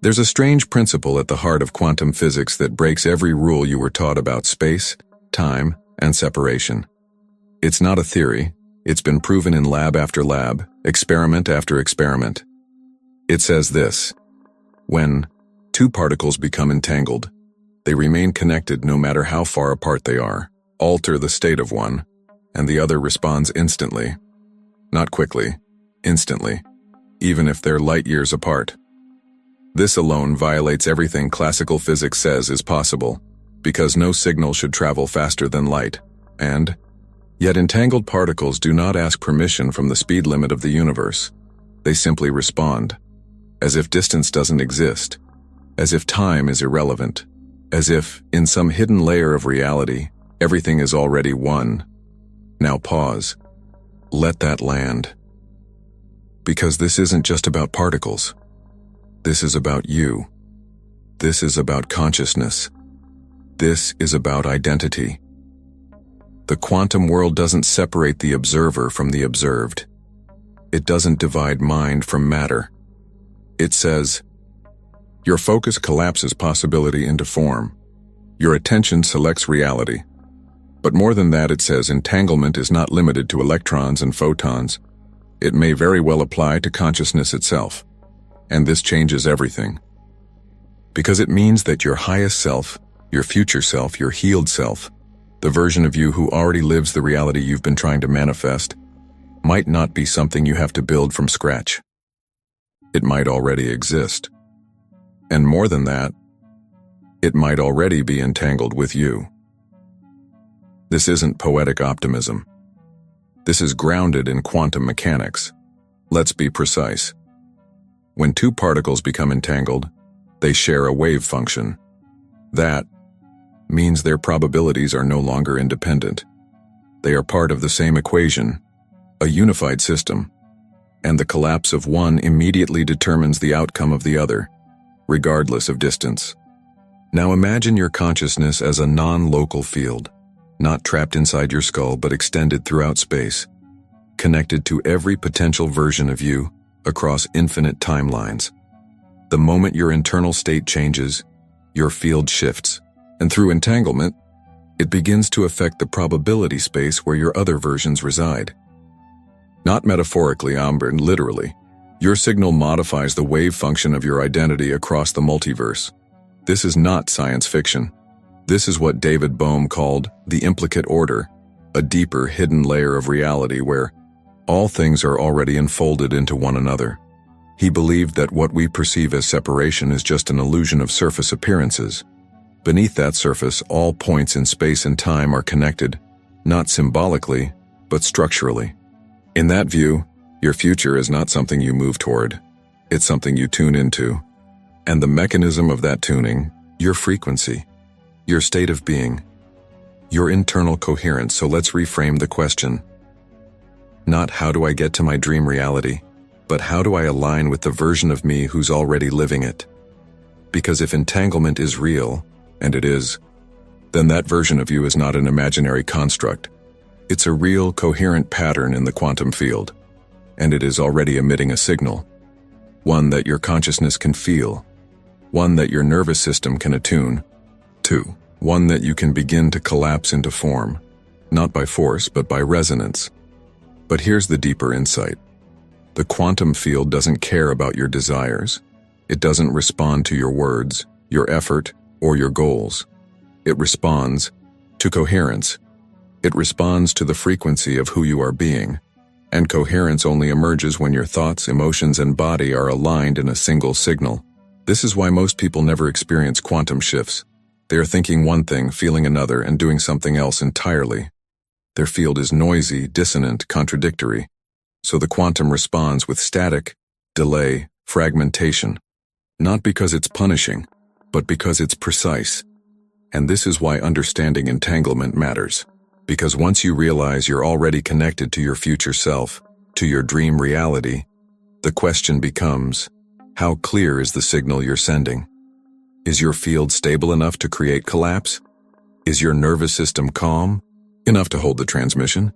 There's a strange principle at the heart of quantum physics that breaks every rule you were taught about space, time, and separation. It's not a theory. It's been proven in lab after lab, experiment after experiment. It says this: when two particles become entangled, they remain connected no matter how far apart they are. Alter the state of one, and the other responds instantly. Not quickly, instantly, even if they're light years apart. This alone violates everything classical physics says is possible, because no signal should travel faster than light, and yet entangled particles do not ask permission from the speed limit of the universe. They simply respond, as if distance doesn't exist, as if time is irrelevant, as if, in some hidden layer of reality, everything is already one. Now pause. Let that land. Because this isn't just about particles. This is about you. This is about consciousness. This is about identity. The quantum world doesn't separate the observer from the observed. It doesn't divide mind from matter. It says, your focus collapses possibility into form. Your attention selects reality. But more than that, it says entanglement is not limited to electrons and photons. It may very well apply to consciousness itself. And this changes everything. Because it means that your highest self, your future self, your healed self, the version of you who already lives the reality you've been trying to manifest, might not be something you have to build from scratch. It might already exist. And more than that, it might already be entangled with you. This isn't poetic optimism. This is grounded in quantum mechanics. Let's be precise. When two particles become entangled, they share a wave function. That means their probabilities are no longer independent. They are part of the same equation, a unified system, and the collapse of one immediately determines the outcome of the other, regardless of distance. Now imagine your consciousness as a non-local field, not trapped inside your skull but extended throughout space, connected to every potential version of you across infinite timelines. The moment your internal state changes, your field shifts, and through entanglement, it begins to affect the probability space where your other versions reside. Not metaphorically, but literally. Your signal modifies the wave function of your identity across the multiverse. This is not science fiction. This is what David Bohm called the implicate order, a deeper, hidden layer of reality where all things are already enfolded into one another. He believed that what we perceive as separation is just an illusion of surface appearances. Beneath that surface, all points in space and time are connected, not symbolically, but structurally. In that view, your future is not something you move toward. It's something you tune into. And the mechanism of that tuning, your frequency, your state of being, your internal coherence. So let's reframe the question. Not how do I get to my dream reality, but how do I align with the version of me who's already living it? Because if entanglement is real, and it is, then that version of you is not an imaginary construct. It's a real, coherent pattern in the quantum field, and it is already emitting a signal, one that your consciousness can feel, one that your nervous system can attune to, one that you can begin to collapse into form, not by force but by resonance. But here's the deeper insight. The quantum field doesn't care about your desires. It doesn't respond to your words, your effort, or your goals. It responds to coherence. It responds to the frequency of who you are being. And coherence only emerges when your thoughts, emotions, and body are aligned in a single signal. This is why most people never experience quantum shifts. They are thinking one thing, feeling another, and doing something else entirely. Their field is noisy, dissonant, contradictory. So the quantum responds with static, delay, fragmentation. Not because it's punishing, but because it's precise. And this is why understanding entanglement matters. Because once you realize you're already connected to your future self, to your dream reality, the question becomes, how clear is the signal you're sending? Is your field stable enough to create collapse? Is your nervous system calm enough to hold the transmission?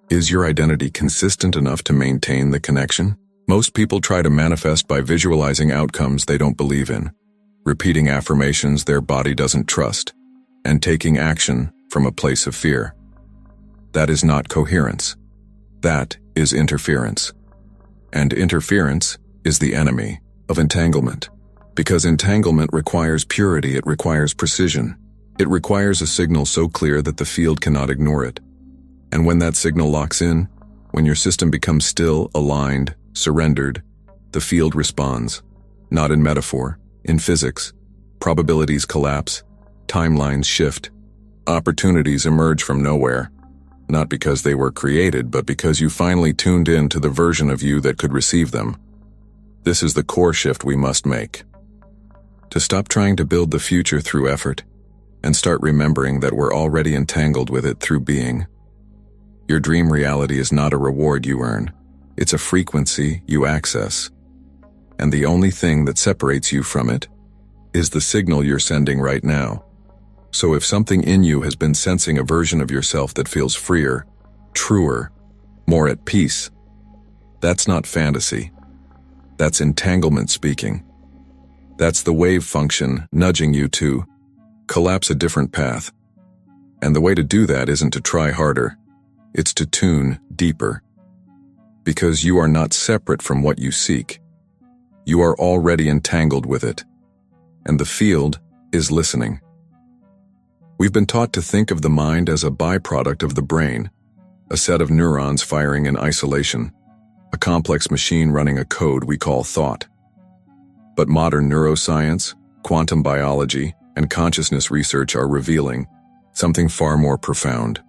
Is your identity consistent enough to maintain the connection? Most people try to manifest by visualizing outcomes they don't believe in, repeating affirmations their body doesn't trust, and taking action from a place of fear. That is not coherence. That is interference. And interference is the enemy of entanglement. Because entanglement requires purity, it requires precision. It requires a signal so clear that the field cannot ignore it. And when that signal locks in, when your system becomes still, aligned, surrendered, the field responds. Not in metaphor, in physics. Probabilities collapse, timelines shift, opportunities emerge from nowhere. Not because they were created, but because you finally tuned in to the version of you that could receive them. This is the core shift we must make. To stop trying to build the future through effort, and start remembering that we're already entangled with it through being. Your dream reality is not a reward you earn. It's a frequency you access. And the only thing that separates you from it is the signal you're sending right now. So if something in you has been sensing a version of yourself that feels freer, truer, more at peace, that's not fantasy. That's entanglement speaking. That's the wave function nudging you to collapse a different path. And the way to do that isn't to try harder, it's to tune deeper. Because you are not separate from what you seek. You are already entangled with it. And the field is listening. We've been taught to think of the mind as a byproduct of the brain, a set of neurons firing in isolation, a complex machine running a code we call thought. But modern neuroscience, quantum biology, and consciousness research are revealing something far more profound.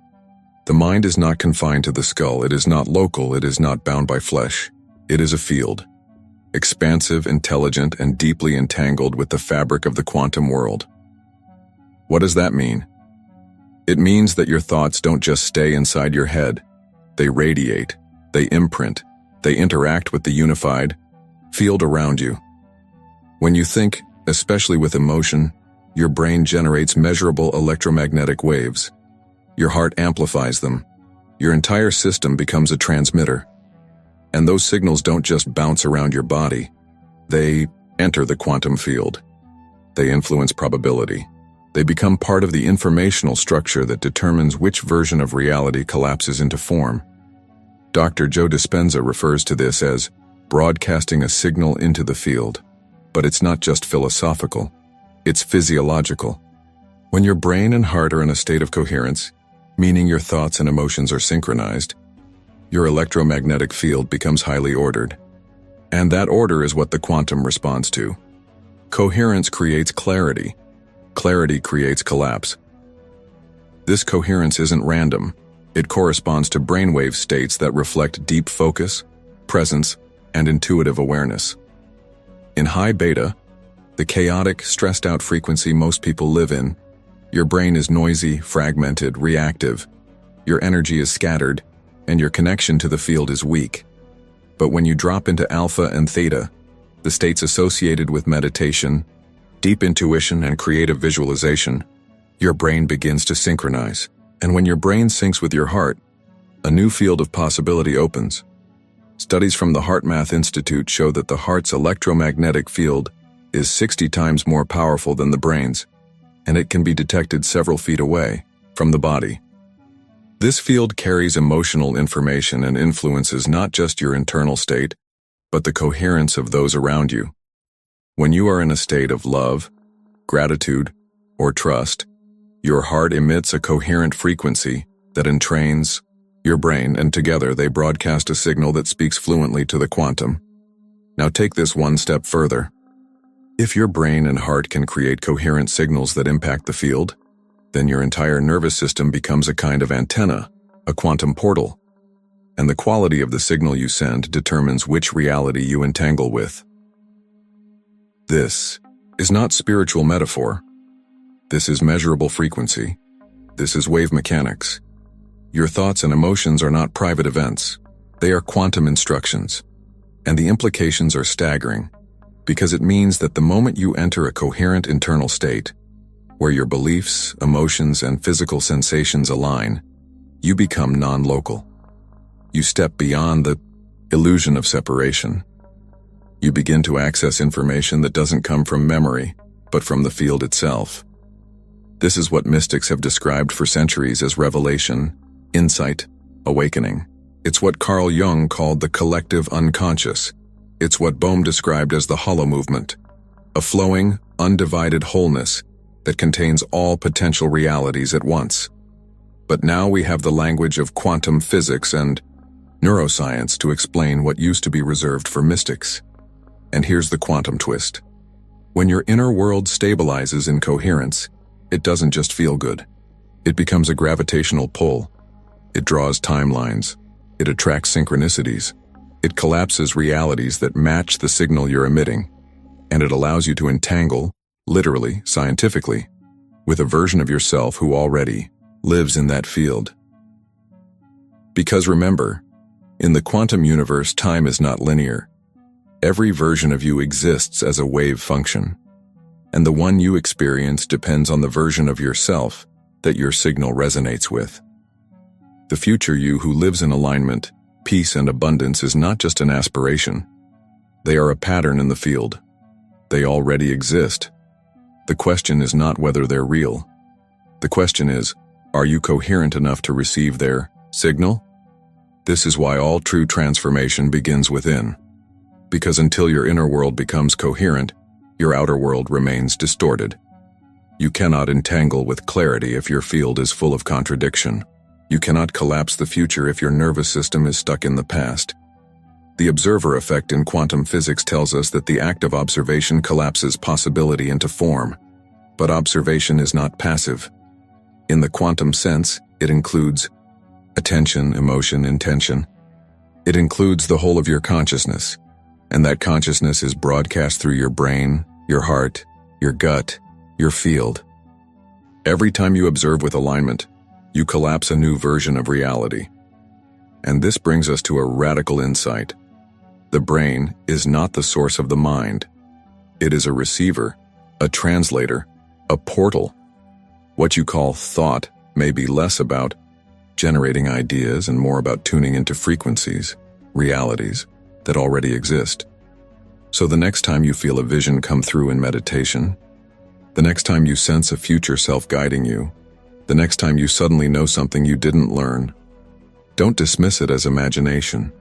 The mind is not confined to the skull, it is not local, it is not bound by flesh. It is a field, expansive, intelligent, and deeply entangled with the fabric of the quantum world. What does that mean? It means that your thoughts don't just stay inside your head. They radiate, they imprint, they interact with the unified field around you. When you think, especially with emotion, your brain generates measurable electromagnetic waves. Your heart amplifies them. Your entire system becomes a transmitter. And those signals don't just bounce around your body. They enter the quantum field. They influence probability. They become part of the informational structure that determines which version of reality collapses into form. Dr. Joe Dispenza refers to this as broadcasting a signal into the field. But it's not just philosophical, it's physiological. When your brain and heart are in a state of coherence, meaning your thoughts and emotions are synchronized, your electromagnetic field becomes highly ordered. And that order is what the quantum responds to. Coherence creates clarity. Clarity creates collapse. This coherence isn't random. It corresponds to brainwave states that reflect deep focus, presence, and intuitive awareness. In high beta, the chaotic, stressed-out frequency most people live in, your brain is noisy, fragmented, reactive. Your energy is scattered, and your connection to the field is weak. But when you drop into alpha and theta, the states associated with meditation, deep intuition, and creative visualization, your brain begins to synchronize. And when your brain syncs with your heart, a new field of possibility opens. Studies from the HeartMath Institute show that the heart's electromagnetic field is 60 times more powerful than the brain's, and it can be detected several feet away from the body. This field carries emotional information and influences not just your internal state, but the coherence of those around you. When you are in a state of love, gratitude, or trust, your heart emits a coherent frequency that entrains your brain, and together they broadcast a signal that speaks fluently to the quantum. Now take this one step further. If your brain and heart can create coherent signals that impact the field, then your entire nervous system becomes a kind of antenna, a quantum portal. And the quality of the signal you send determines which reality you entangle with. This is not spiritual metaphor. This is measurable frequency. This is wave mechanics. Your thoughts and emotions are not private events. They are quantum instructions. And the implications are staggering, because it means that the moment you enter a coherent internal state, where your beliefs, emotions, and physical sensations align, you become non-local. You step beyond the illusion of separation. You begin to access information that doesn't come from memory, but from the field itself. This is what mystics have described for centuries as revelation, insight, awakening. It's what Carl Jung called the collective unconscious. It's what Bohm described as the hollow movement, a flowing, undivided wholeness that contains all potential realities at once. But now we have the language of quantum physics and neuroscience to explain what used to be reserved for mystics. And here's the quantum twist. When your inner world stabilizes in coherence, it doesn't just feel good. It becomes a gravitational pull. It draws timelines. It attracts synchronicities. It collapses realities that match the signal you're emitting. And it allows you to entangle, literally, scientifically, with a version of yourself who already lives in that field. Because remember, in the quantum universe, time is not linear. Every version of you exists as a wave function, and the one you experience depends on the version of yourself that your signal resonates with. The future you who lives in alignment, peace, and abundance is not just an aspiration. They are a pattern in the field. They already exist. The question is not whether they're real. The question is, are you coherent enough to receive their signal? This is why all true transformation begins within. Because until your inner world becomes coherent, your outer world remains distorted. You cannot entangle with clarity if your field is full of contradiction. You cannot collapse the future if your nervous system is stuck in the past. The observer effect in quantum physics tells us that the act of observation collapses possibility into form. But observation is not passive. In the quantum sense, it includes attention, emotion, intention. It includes the whole of your consciousness, and that consciousness is broadcast through your brain, your heart, your gut, your field. Every time you observe with alignment, you collapse a new version of reality. And this brings us to a radical insight. The brain is not the source of the mind. It is a receiver, a translator, a portal. What you call thought may be less about generating ideas and more about tuning into frequencies, realities that already exist. So the next time you feel a vision come through in meditation, the next time you sense a future self guiding you, the next time you suddenly know something you didn't learn, don't dismiss it as imagination.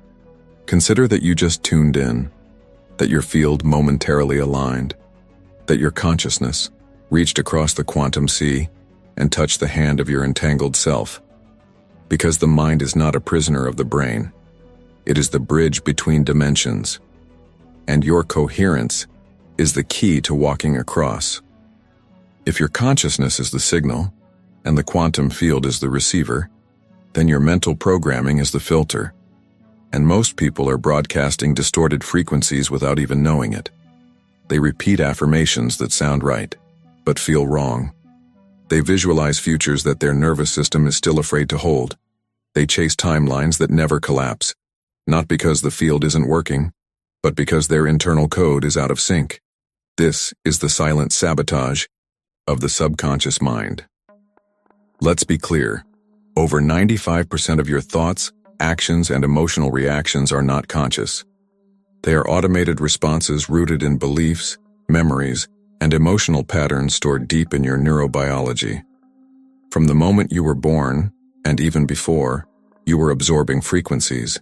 Consider that you just tuned in, that your field momentarily aligned, that your consciousness reached across the quantum sea and touched the hand of your entangled self. Because the mind is not a prisoner of the brain. It is the bridge between dimensions. And your coherence is the key to walking across. If your consciousness is the signal, and the quantum field is the receiver, then your mental programming is the filter. And most people are broadcasting distorted frequencies without even knowing it. They repeat affirmations that sound right, but feel wrong. They visualize futures that their nervous system is still afraid to hold. They chase timelines that never collapse, not because the field isn't working, but because their internal code is out of sync. This is the silent sabotage of the subconscious mind. Let's be clear. Over 95% of your thoughts, actions, and emotional reactions are not conscious. They are automated responses rooted in beliefs, memories, and emotional patterns stored deep in your neurobiology. From the moment you were born, and even before, you were absorbing frequencies.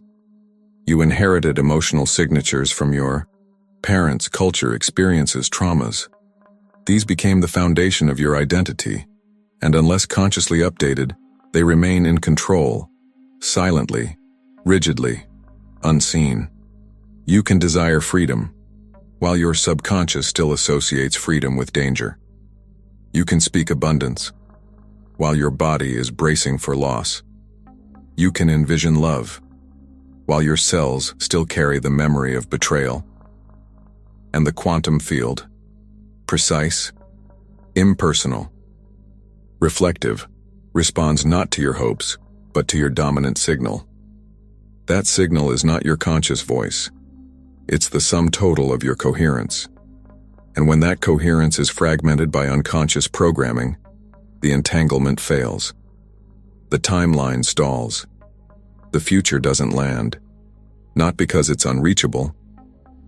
You inherited emotional signatures from your parents, culture, experiences, traumas. These became the foundation of your identity, and unless consciously updated, they remain in control, silently, rigidly, unseen. You can desire freedom, while your subconscious still associates freedom with danger. You can speak abundance, while your body is bracing for loss. You can envision love, while your cells still carry the memory of betrayal. And the quantum field, precise, impersonal, reflective, responds not to your hopes, but to your dominant signal. That signal is not your conscious voice. It's the sum total of your coherence. And when that coherence is fragmented by unconscious programming, the entanglement fails. The timeline stalls. The future doesn't land. not because it's unreachable,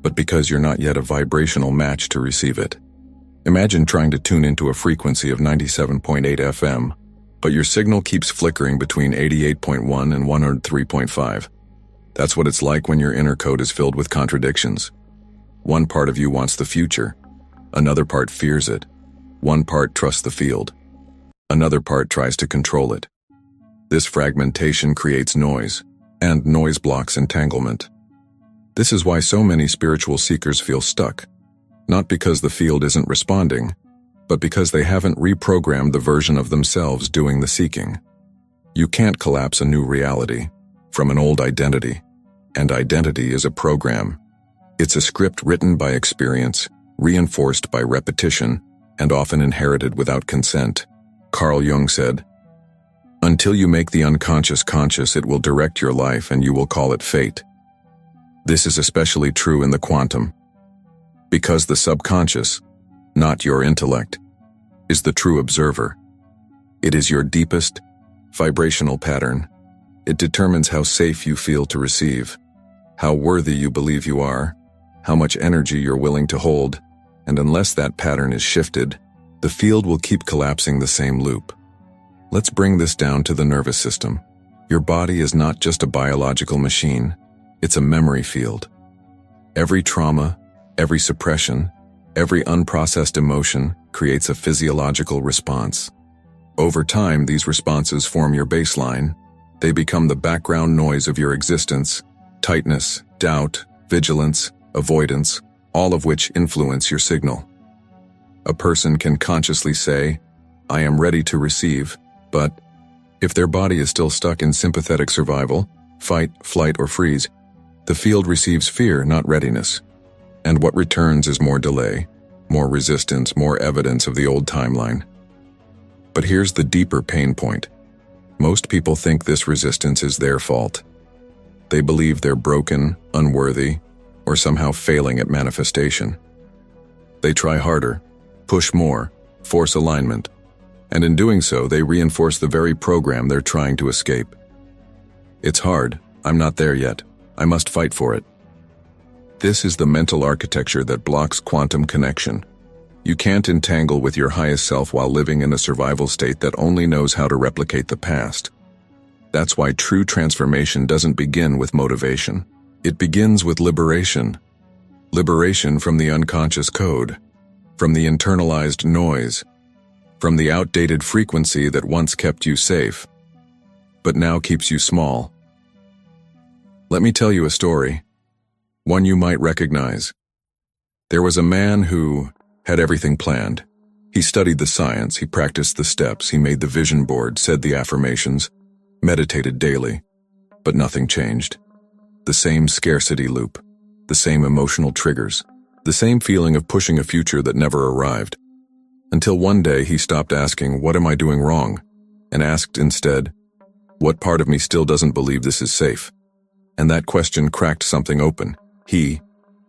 but because you're not yet a vibrational match to receive it. Imagine trying to tune into a frequency of 97.8 FM, but your signal keeps flickering between 88.1 and 103.5. That's what it's like when your inner code is filled with contradictions. One part of you wants the future. Another part fears it. One part trusts the field. Another part tries to control it. This fragmentation creates noise, and noise blocks entanglement. This is why so many spiritual seekers feel stuck, not because the field isn't responding, but because they haven't reprogrammed the version of themselves doing the seeking. You can't collapse a new reality from an old identity, and identity is a program. It's a script written by experience, reinforced by repetition, and often inherited without consent. Carl Jung said, "Until you make the unconscious conscious, it will direct your life and you will call it fate." This is especially true in the quantum, because the subconscious, not your intellect, is the true observer. It is your deepest, vibrational pattern. It determines how safe you feel to receive, how worthy you believe you are, how much energy you're willing to hold, and unless that pattern is shifted, the field will keep collapsing the same loop. Let's bring this down to the nervous system. Your body is not just a biological machine, it's a memory field. Every trauma, every suppression, every unprocessed emotion creates a physiological response. Over time, these responses form your baseline. They become the background noise of your existence: tightness, doubt, vigilance, avoidance, all of which influence your signal. A person can consciously say, "I am ready to receive," but if their body is still stuck in sympathetic survival, fight, flight, or freeze, the field receives fear, not readiness. And what returns is more delay, more resistance, more evidence of the old timeline. But here's the deeper pain point. Most people think this resistance is their fault. They believe they're broken, unworthy, or somehow failing at manifestation. They try harder, push more, force alignment, and in doing so, they reinforce the very program they're trying to escape. It's hard. I'm not there yet. I must fight for it. This is the mental architecture that blocks quantum connection. You can't entangle with your highest self while living in a survival state that only knows how to replicate the past. That's why true transformation doesn't begin with motivation. It begins with liberation. Liberation from the unconscious code, from the internalized noise, from the outdated frequency that once kept you safe, but now keeps you small. Let me tell you a story, one you might recognize. There was a man who had everything planned. He studied the science, he practiced the steps, he made the vision board, said the affirmations, meditated daily, but nothing changed. The same scarcity loop, the same emotional triggers, the same feeling of pushing a future that never arrived. Until one day he stopped asking, "What am I doing wrong?" and asked instead, "What part of me still doesn't believe this is safe?" And that question cracked something open. He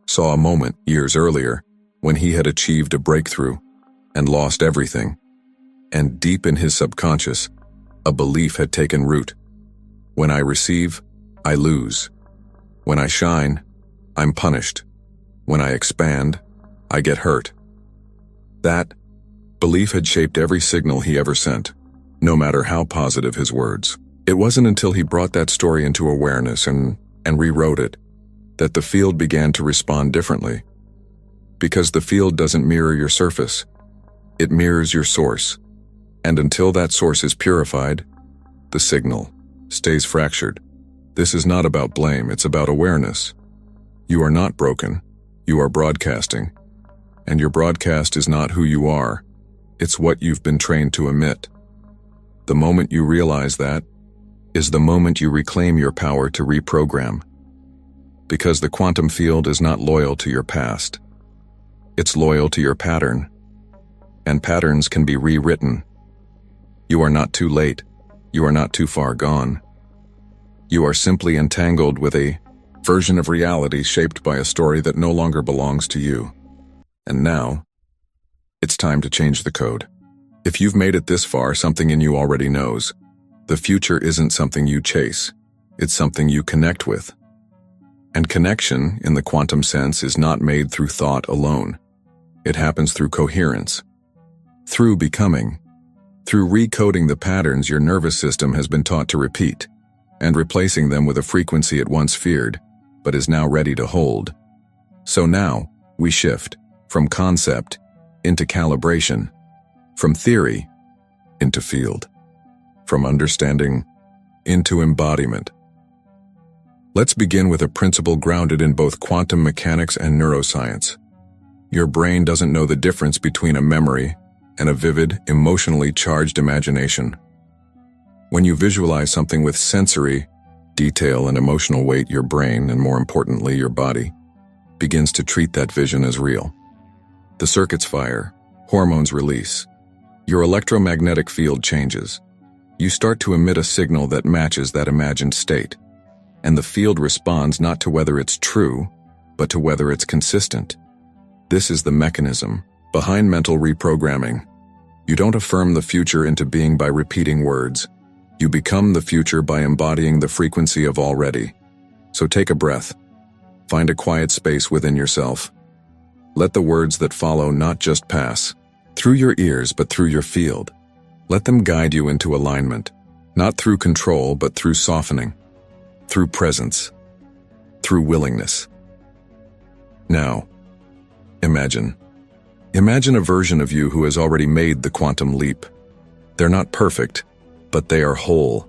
saw a moment years earlier when he had achieved a breakthrough and lost everything. And deep in his subconscious, a belief had taken root. When I receive, I lose. When I shine, I'm punished. When I expand, I get hurt. That belief had shaped every signal he ever sent, no matter how positive his words. It wasn't until he brought that story into awareness and rewrote it that the field began to respond differently. Because the field doesn't mirror your surface, it mirrors your source. And until that source is purified, the signal stays fractured. This is not about blame, it's about awareness. You are not broken, you are broadcasting. And your broadcast is not who you are, it's what you've been trained to emit. The moment you realize that is the moment you reclaim your power to reprogram. Because the quantum field is not loyal to your past. It's loyal to your pattern. And patterns can be rewritten. You are not too late. You are not too far gone. You are simply entangled with a version of reality shaped by a story that no longer belongs to you. And now, it's time to change the code. If you've made it this far, something in you already knows. The future isn't something you chase. It's something you connect with. And connection, in the quantum sense, is not made through thought alone. It happens through coherence, through becoming, through recoding the patterns your nervous system has been taught to repeat, and replacing them with a frequency it once feared, but is now ready to hold. So now, we shift from concept into calibration, from theory into field, from understanding into embodiment. Let's begin with a principle grounded in both quantum mechanics and neuroscience. Your brain doesn't know the difference between a memory and a vivid, emotionally charged imagination. When you visualize something with sensory, detail, and emotional weight, your brain, and more importantly, your body, begins to treat that vision as real. The circuits fire, hormones release. Your electromagnetic field changes. You start to emit a signal that matches that imagined state. And the field responds not to whether it's true, but to whether it's consistent. This is the mechanism behind mental reprogramming. You don't affirm the future into being by repeating words. You become the future by embodying the frequency of already. So take a breath. Find a quiet space within yourself. Let the words that follow not just pass through your ears, but through your field. Let them guide you into alignment, not through control, but through softening, through presence, through willingness. Now, imagine a version of you who has already made the quantum leap. They're not perfect, but they are whole.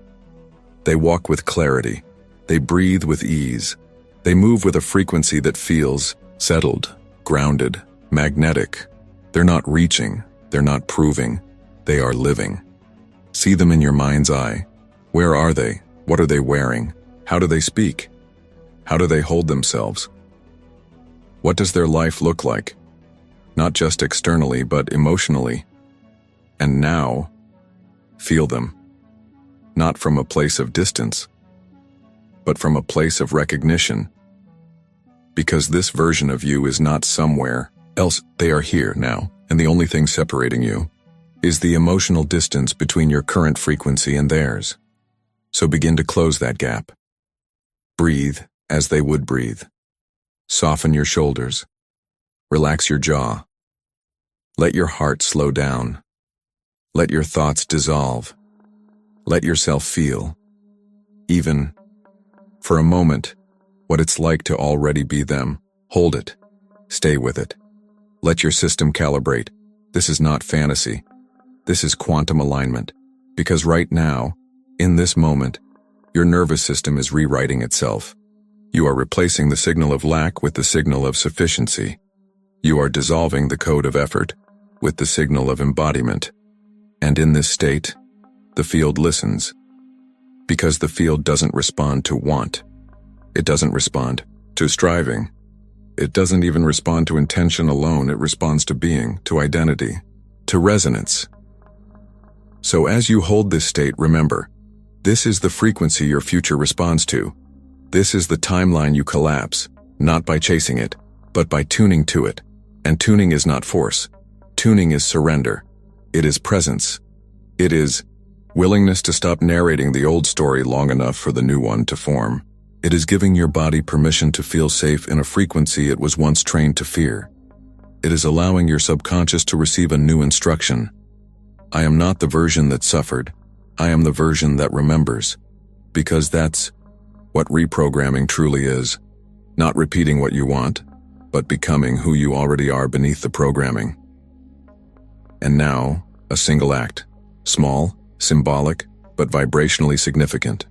They walk with clarity. They breathe with ease. They move with a frequency that feels settled, grounded, magnetic. They're not reaching. They're not proving. They are living. See them in your mind's eye. Where are they? What are they wearing? How do they speak? How do they hold themselves? What does their life look like? Not just externally, but emotionally. And now, feel them. Not from a place of distance, but from a place of recognition. Because this version of you is not somewhere else. They are here now, and the only thing separating you is the emotional distance between your current frequency and theirs. So begin to close that gap. Breathe as they would breathe. Soften your shoulders. Relax your jaw. Let your heart slow down. Let your thoughts dissolve. Let yourself feel, even for a moment, what it's like to already be them. Hold it. Stay with it. Let your system calibrate. This is not fantasy. This is quantum alignment. Because right now, in this moment, your nervous system is rewriting itself. You are replacing the signal of lack with the signal of sufficiency. You are dissolving the code of effort with the signal of embodiment. And in this state, the field listens. Because the field doesn't respond to want. It doesn't respond to striving. It doesn't even respond to intention alone. It responds to being, to identity, to resonance. So as you hold this state, remember, this is the frequency your future responds to. This is the timeline you collapse, not by chasing it, but by tuning to it. And tuning is not force. Tuning is surrender. It is presence. It is willingness to stop narrating the old story long enough for the new one to form. It is giving your body permission to feel safe in a frequency it was once trained to fear. It is allowing your subconscious to receive a new instruction. I am not the version that suffered. I am the version that remembers. Because that's what reprogramming truly is. Not repeating what you want, but becoming who you already are beneath the programming. And now, a single act. Small, symbolic, but vibrationally significant.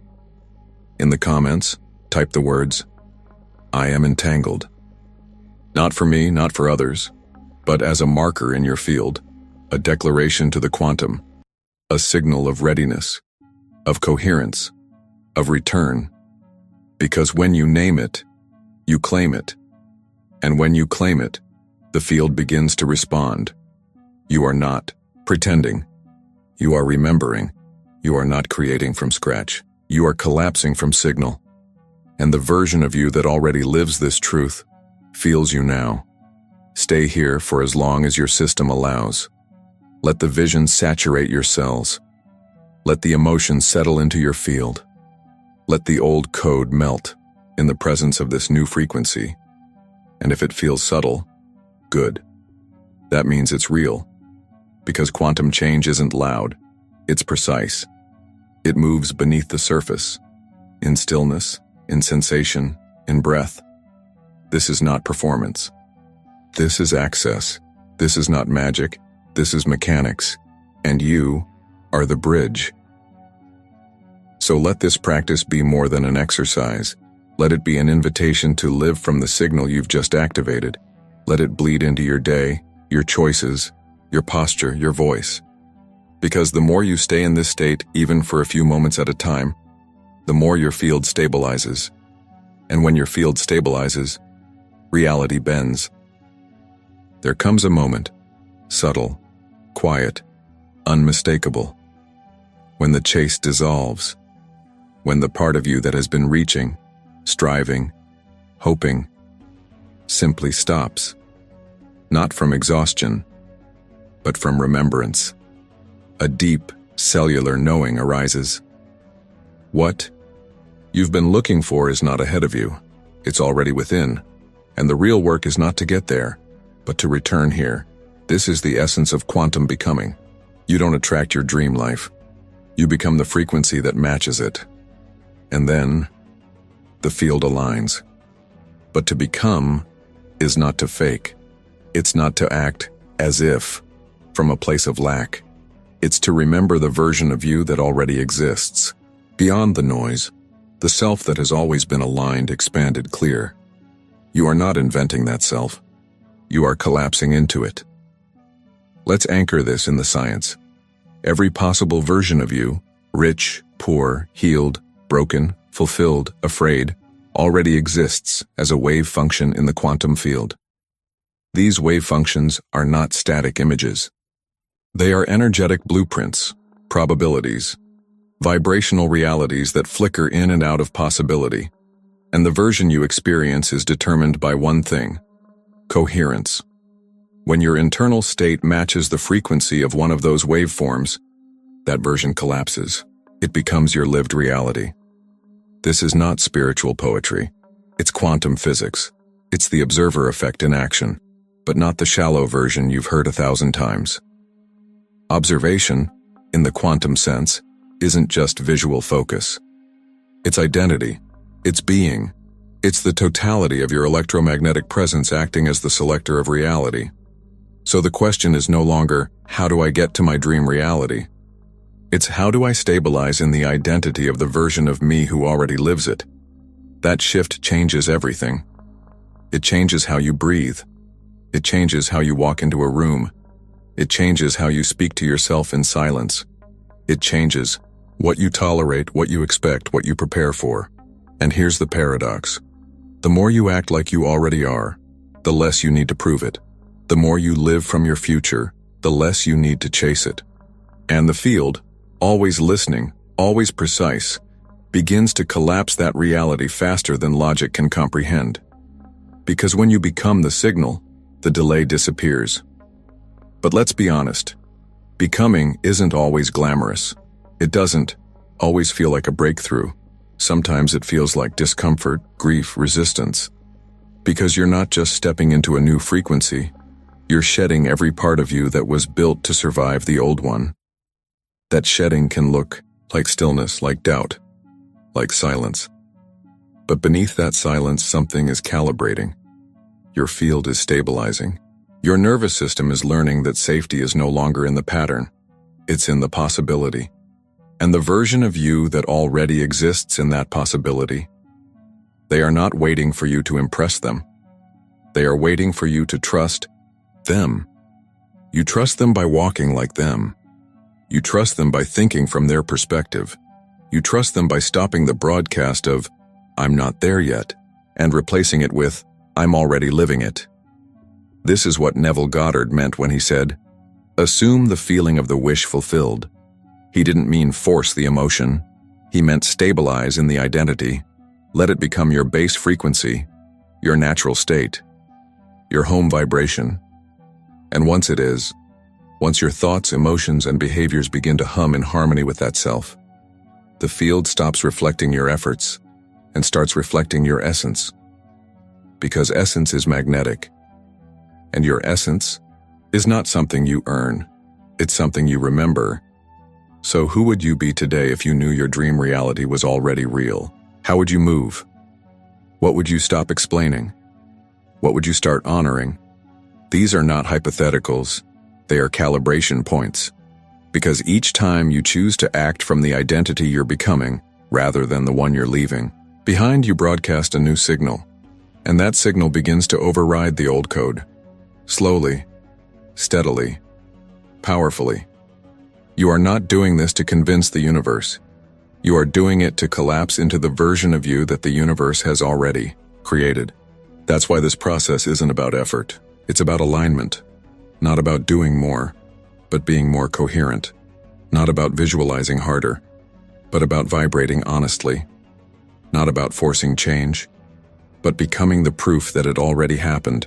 In the comments, type the words, I am entangled. Not for me, not for others, but as a marker in your field, a declaration to the quantum, a signal of readiness, of coherence, of return. Because when you name it, you claim it. And when you claim it, the field begins to respond. You are not pretending. You are remembering. You are not creating from scratch. You are collapsing from signal. And the version of you that already lives this truth feels you now. Stay here for as long as your system allows. Let the vision saturate your cells. Let the emotions settle into your field. Let the old code melt. in the presence of this new frequency. And if it feels subtle, good. That means it's real. Because quantum change isn't loud, it's precise. It moves beneath the surface, in stillness, in sensation, in breath. This is not performance. This is access. This is not magic. This is mechanics. And you are the bridge. So let this practice be more than an exercise. Let it be an invitation to live from the signal you've just activated. Let it bleed into your day, your choices, your posture, your voice. Because the more you stay in this state, even for a few moments at a time, the more your field stabilizes. And when your field stabilizes, reality bends. There comes a moment, subtle, quiet, unmistakable, when the chase dissolves, when the part of you that has been reaching, striving, hoping, simply stops. Not from exhaustion, but from remembrance. A deep, cellular knowing arises. What you've been looking for is not ahead of you. It's already within. And the real work is not to get there, but to return here. This is the essence of quantum becoming. You don't attract your dream life. You become the frequency that matches it. And then, the field aligns. But to become is not to fake. It's not to act as if, from a place of lack. It's to remember the version of you that already exists, beyond the noise, the self that has always been aligned, expanded, clear. You are not inventing that self. You are collapsing into it. Let's anchor this in the science. Every possible version of you, rich, poor, healed, broken, fulfilled, afraid, already exists as a wave function in the quantum field. These wave functions are not static images. They are energetic blueprints, probabilities, vibrational realities that flicker in and out of possibility. And the version you experience is determined by one thing: coherence. When your internal state matches the frequency of one of those waveforms, that version collapses. It becomes your lived reality. This is not spiritual poetry. It's quantum physics. It's the observer effect in action, but not the shallow version you've heard 1,000 times. Observation, in the quantum sense, isn't just visual focus. It's identity. It's being. It's the totality of your electromagnetic presence acting as the selector of reality. So the question is no longer, how do I get to my dream reality? It's how do I stabilize in the identity of the version of me who already lives it? That shift changes everything. It changes how you breathe. It changes how you walk into a room. It changes how you speak to yourself in silence. It changes what you tolerate, what you expect, what you prepare for. And here's the paradox. The more you act like you already are, the less you need to prove it. The more you live from your future, the less you need to chase it. And the field, always listening, always precise, begins to collapse that reality faster than logic can comprehend. Because when you become the signal, the delay disappears. But let's be honest, becoming isn't always glamorous. It doesn't always feel like a breakthrough. Sometimes it feels like discomfort, grief, resistance. Because you're not just stepping into a new frequency, you're shedding every part of you that was built to survive the old one. That shedding can look like stillness, like doubt, like silence. But beneath that silence, something is calibrating. Your field is stabilizing. Your nervous system is learning that safety is no longer in the pattern. It's in the possibility. And the version of you that already exists in that possibility, they are not waiting for you to impress them. They are waiting for you to trust them. You trust them by walking like them. You trust them by thinking from their perspective. You trust them by stopping the broadcast of, "I'm not there yet," and replacing it with, "I'm already living it." This is what Neville Goddard meant when he said, "Assume the feeling of the wish fulfilled." He didn't mean force the emotion. He meant stabilize in the identity. Let it become your base frequency, your natural state, your home vibration. And once it is, once your thoughts, emotions, and behaviors begin to hum in harmony with that self, the field stops reflecting your efforts and starts reflecting your essence. Because essence is magnetic. And your essence is not something you earn. It's something you remember. So who would you be today if you knew your dream reality was already real? How would you move? What would you stop explaining? What would you start honoring? These are not hypotheticals. They are calibration points. Because each time you choose to act from the identity you're becoming, rather than the one you're leaving, behind you broadcast a new signal. And that signal begins to override the old code. Slowly, steadily, powerfully. You are not doing this to convince the universe. You are doing it to collapse into the version of you that the universe has already created. That's why this process isn't about effort. It's about alignment. Not about doing more, but being more coherent. Not about visualizing harder, but about vibrating honestly. Not about forcing change, but becoming the proof that it already happened.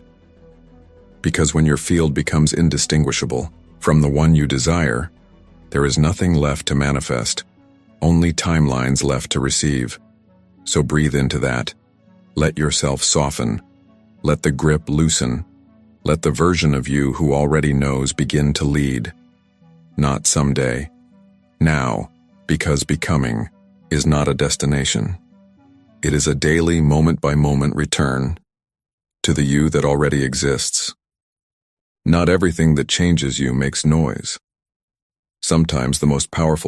Because when your field becomes indistinguishable from the one you desire, there is nothing left to manifest, only timelines left to receive. So breathe into that. Let yourself soften. Let the grip loosen. Let the version of you who already knows begin to lead. Not someday. Now, because becoming is not a destination. It is a daily, moment-by-moment return to the you that already exists. Not everything that changes you makes noise. Sometimes the most powerful